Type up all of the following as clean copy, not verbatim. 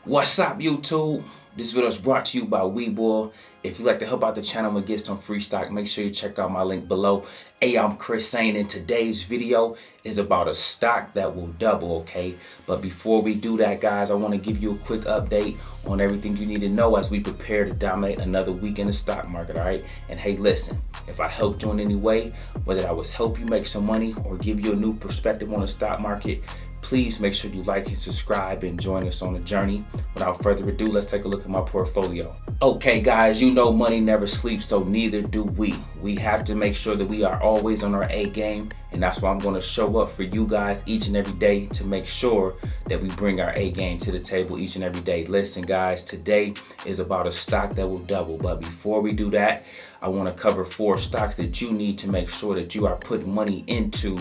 What's up, YouTube? This video is brought to you by Webull. If you'd like to help out the channel and get some free stock, make sure you check out my link below. Hey, I'm Chris saying, and today's video is about a stock that will double, okay? But before we do that, guys, I want to give you a quick update on everything you need to know as we prepare to dominate another week in the stock market, all right? And hey, listen, if I helped you in any way, whether I was help you make some money or give you a new perspective on the stock market, please make sure you like and subscribe and join us on the journey. Without further ado, let's take a look at my portfolio. Okay, guys, you know money never sleeps, so neither do we. We have to make sure that we are always on our A game, and that's why I'm going to show up for you guys each and every day to make sure that we bring our A game to the table each and every day. Listen, guys, today is about a stock that will double, but before we do that, I want to cover 4 stocks that you need to make sure that you are putting money into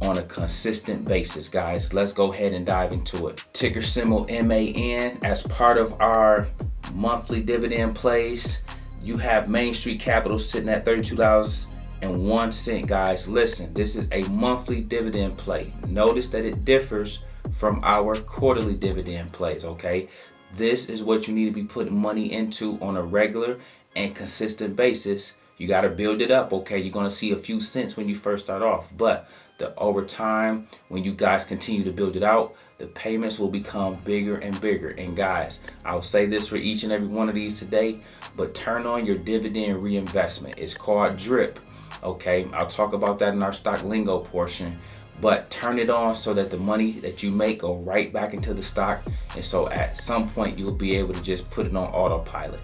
on a consistent basis, guys. Let's go ahead and dive into it. Ticker symbol MAN. As part of our monthly dividend plays, you have Main Street Capital sitting at $32.01, guys. Listen, this is a monthly dividend play. Notice that it differs from our quarterly dividend plays, okay? This is what you need to be putting money into on a regular and consistent basis. You got to build it up, okay? You're going to see a few cents when you first start off, but over time, when you guys continue to build it out, the payments will become bigger and bigger. And guys, I'll say this for each and every one of these today, but turn on your dividend reinvestment. It's called DRIP, okay? I'll talk about that in our stock lingo portion, but turn it on so that the money that you make go right back into the stock. And so at some point, you'll be able to just put it on autopilot.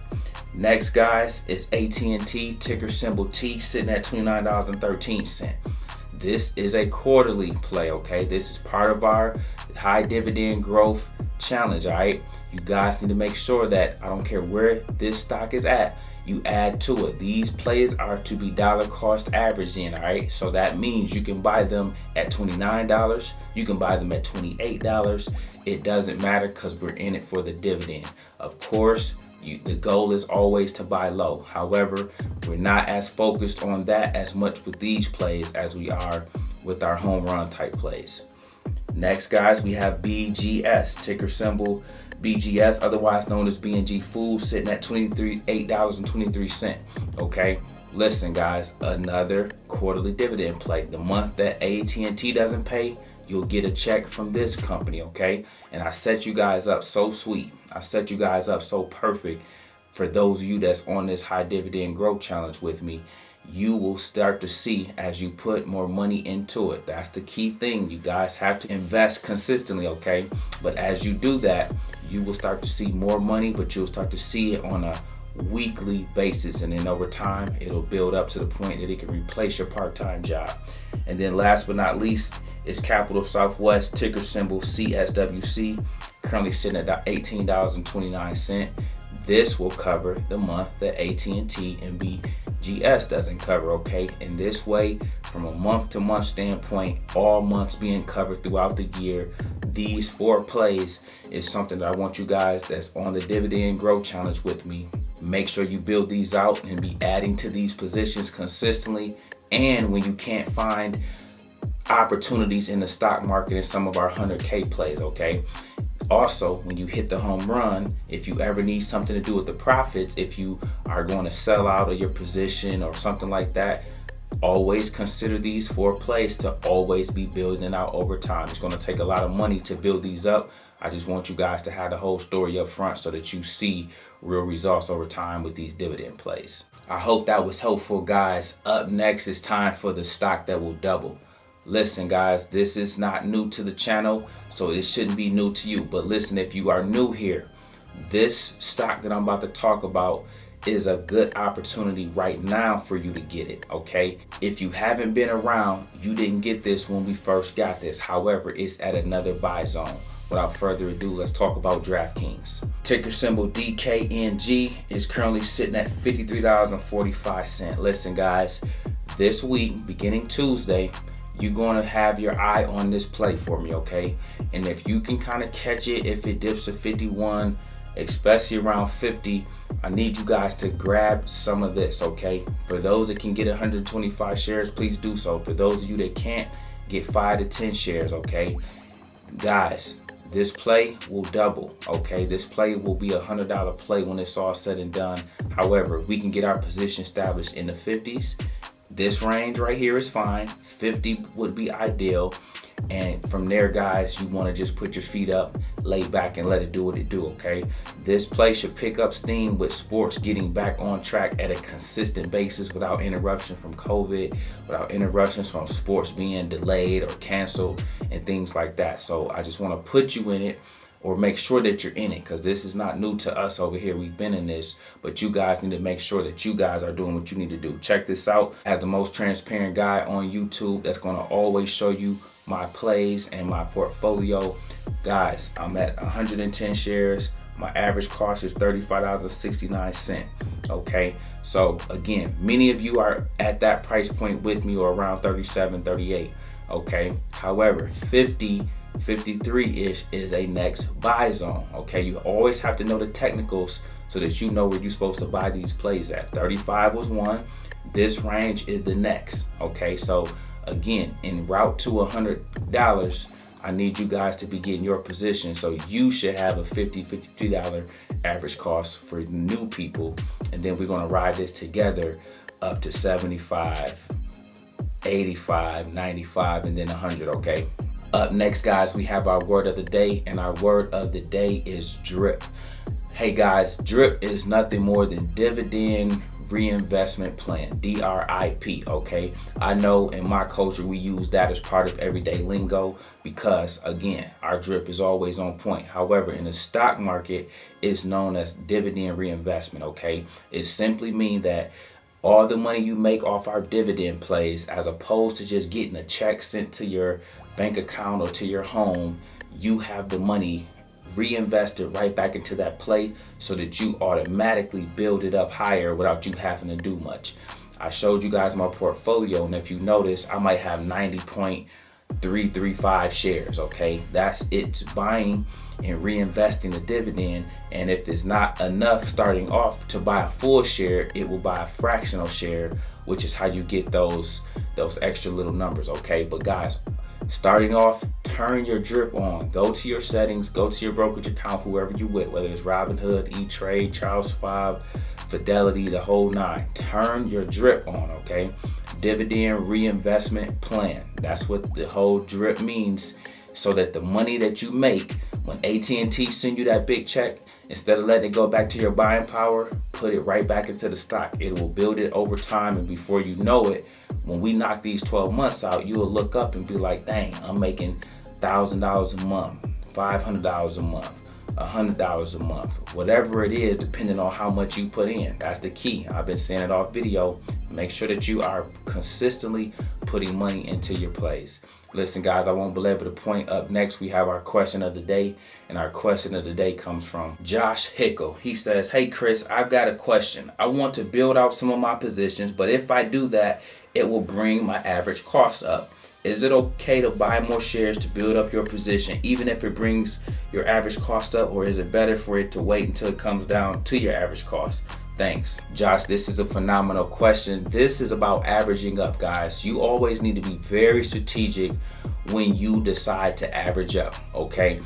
Next, guys, is AT&T, ticker symbol T, sitting at $29.13. This is a quarterly play, okay? This is part of our high dividend growth challenge, all right? You guys need to make sure that I don't care where this stock is at, you add to it. These plays are to be dollar cost averaged in, all right? So that means you can buy them at $29, you can buy them at $28. It doesn't matter because we're in it for the dividend. Of course, the goal is always to buy low. However, we're not as focused on that as much with these plays as we are with our home run type plays. Next, guys, we have BGS, ticker symbol BGS, otherwise known as BNG Foods, sitting at $8.23. Okay, listen, guys, another quarterly dividend play. The month that AT&T doesn't pay, you'll get a check from this company, okay? And I set you guys up so sweet. I set you guys up so perfect for those of you that's on this high dividend growth challenge with me. You will start to see as you put more money into it. That's the key thing. You guys have to invest consistently, okay? But as you do that, you will start to see more money, but you'll start to see it on a weekly basis, and then over time it'll build up to the point that it can replace your part-time job. And then last but not least is Capital Southwest, ticker symbol CSWC, currently sitting at $18.29. This will cover the month that AT&T and BGS doesn't cover, okay? In this way, from a month-to-month standpoint, all months being covered throughout the year, these 4 plays is something that I want you guys that's on the dividend growth challenge with me. Make sure you build these out and be adding to these positions consistently. And when you can't find opportunities in the stock market in some of our 100K plays, okay? Also, when you hit the home run, if you ever need something to do with the profits, if you are going to sell out of your position or something like that, always consider these 4 plays to always be building out over time. It's going to take a lot of money to build these up. I just want you guys to have the whole story up front so that you see real results over time with these dividend plays. I hope that was helpful, guys. Up next, it's time for the stock that will double. Listen, guys, this is not new to the channel, so it shouldn't be new to you. But listen, if you are new here, this stock that I'm about to talk about is a good opportunity right now for you to get it, okay? If you haven't been around, you didn't get this when we first got this. However, it's at another buy zone. Without further ado, let's talk about DraftKings. Ticker symbol DKNG is currently sitting at $53.45. Listen, guys, this week, beginning Tuesday, you're going to have your eye on this play for me, okay? And if you can kind of catch it, if it dips to 51, especially around 50, I need you guys to grab some of this, okay? For those that can get 125 shares, please do so. For those of you that can't, get 5 to 10 shares, okay? Guys, this play will double, okay? This play will be $100 play when it's all said and done. However, we can get our position established in the 50s. This range right here is fine. 50 would be ideal. And from there, guys, you want to just put your feet up, lay back, and let it do what it do, okay? This play should pick up steam with sports getting back on track at a consistent basis without interruption from COVID, without interruptions from sports being delayed or canceled and things like that. So I just want to put you in it, or make sure that you're in it, because this is not new to us over here. We've been in this, but you guys need to make sure that you guys are doing what you need to do. Check this out. As the most transparent guy on YouTube that's going to always show you my plays and my portfolio. Guys, I'm at 110 shares. My average cost is $35.69. Okay, so again, many of you are at that price point with me, or around 37, 38. Okay, however, 50, 53-ish is a next buy zone. Okay, you always have to know the technicals so that you know where you're supposed to buy these plays at. 35 was one. This range is the next. Okay, so again, en route to $100, I need you guys to be getting your position. So you should have a $50, $53 average cost for new people. And then we're gonna ride this together up to 75, 85, 95, and then 100, okay? Up next, guys, we have our word of the day, and our word of the day is drip. Hey guys, drip is nothing more than dividend reinvestment plan, DRIP, okay? I know in my culture we use that as part of everyday lingo because, again, our drip is always on point. However, in the stock market, it's known as dividend reinvestment, okay? It simply means that all the money you make off our dividend plays, as opposed to just getting a check sent to your bank account or to your home, you have the money reinvested right back into that play so that you automatically build it up higher without you having to do much. I showed you guys my portfolio, and if you notice, I might have 90.335 shares, okay? That's it's buying and reinvesting the dividend, and if it's not enough starting off to buy a full share, it will buy a fractional share, which is how you get those extra little numbers, okay? But guys, starting off, turn your drip on. Go to your settings, go to your brokerage account, whoever you with, whether it's Robinhood, E-Trade, Charles Schwab, Fidelity, the whole nine. Turn your drip on, okay? Dividend reinvestment plan. That's what the whole drip means, so that the money that you make, when AT&T send you that big check, instead of letting it go back to your buying power, put it right back into the stock. It will build it over time, and before you know it, when we knock these 12 months out, you will look up and be like, dang, I'm making $1,000 a month, $500 a month, $100 a month, whatever it is, depending on how much you put in. That's the key. I've been saying it off video. Make sure that you are consistently putting money into your plays. Listen, guys, I won't belabor the point. Up next, we have our question of the day, and our question of the day comes from Josh Hickle. He says, hey, Chris, I've got a question. I want to build out some of my positions, but if I do that, it will bring my average cost up. Is it okay to buy more shares to build up your position, even if it brings your average cost up, or is it better for it to wait until it comes down to your average cost? Thanks. Josh, this is a phenomenal question. This is about averaging up, guys. You always need to be very strategic when you decide to average up, okay?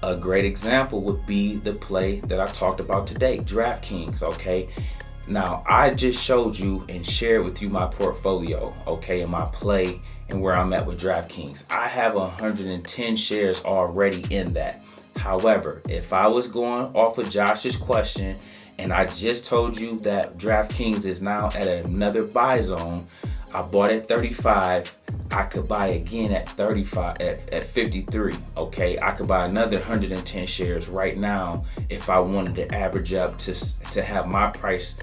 A great example would be the play that I talked about today, DraftKings, okay? Now, I just showed you and shared with you my portfolio, okay, and my play and where I'm at with DraftKings. I have 110 shares already in that. However, if I was going off of Josh's question, and I just told you that DraftKings is now at another buy zone, I bought at 35, I could buy again at 35, at 53, okay? I could buy another 110 shares right now if I wanted to average up to have my price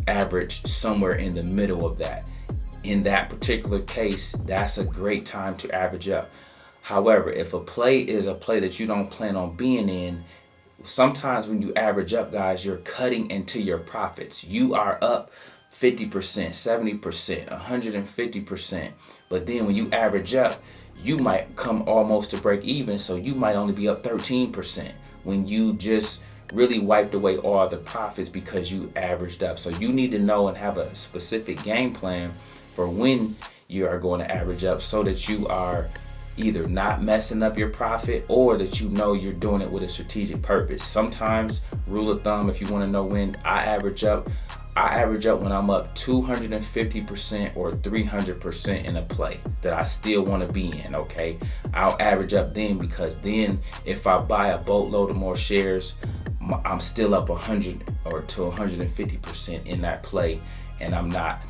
average somewhere in the middle of that. In that particular case, that's a great time to average up. However, if a play is a play that you don't plan on being in, sometimes when you average up, guys, you're cutting into your profits. You are up 50%, 70%, 150%. But then when you average up, you might come almost to break even. So you might only be up 13% when you just really wiped away all the profits because you averaged up. So you need to know and have a specific game plan for when you are going to average up so that you are either not messing up your profit or that you know you're doing it with a strategic purpose. Sometimes, rule of thumb, if you want to know when, I average up when I'm up 250% or 300% in a play that I still want to be in, okay? I'll average up then, because then if I buy a boatload of more shares, I'm still up 100 or to 150% in that play, and I'm not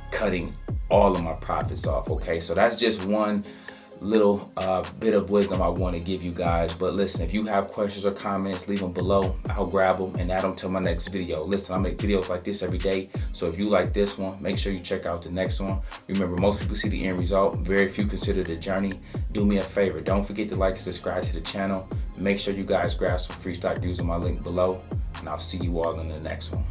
cutting all of my profits off, okay? So that's just one little bit of wisdom I want to give you guys. But listen, if you have questions or comments, leave them below. I'll grab them and add them to my next video. Listen, I make videos like this every day, so if you like this one, make sure you check out the next one. Remember, most people see the end result, very few consider the journey. Do me a favor, don't forget to like and subscribe to the channel. Make sure you guys grab some free stock using my link below, and I'll see you all in the next one.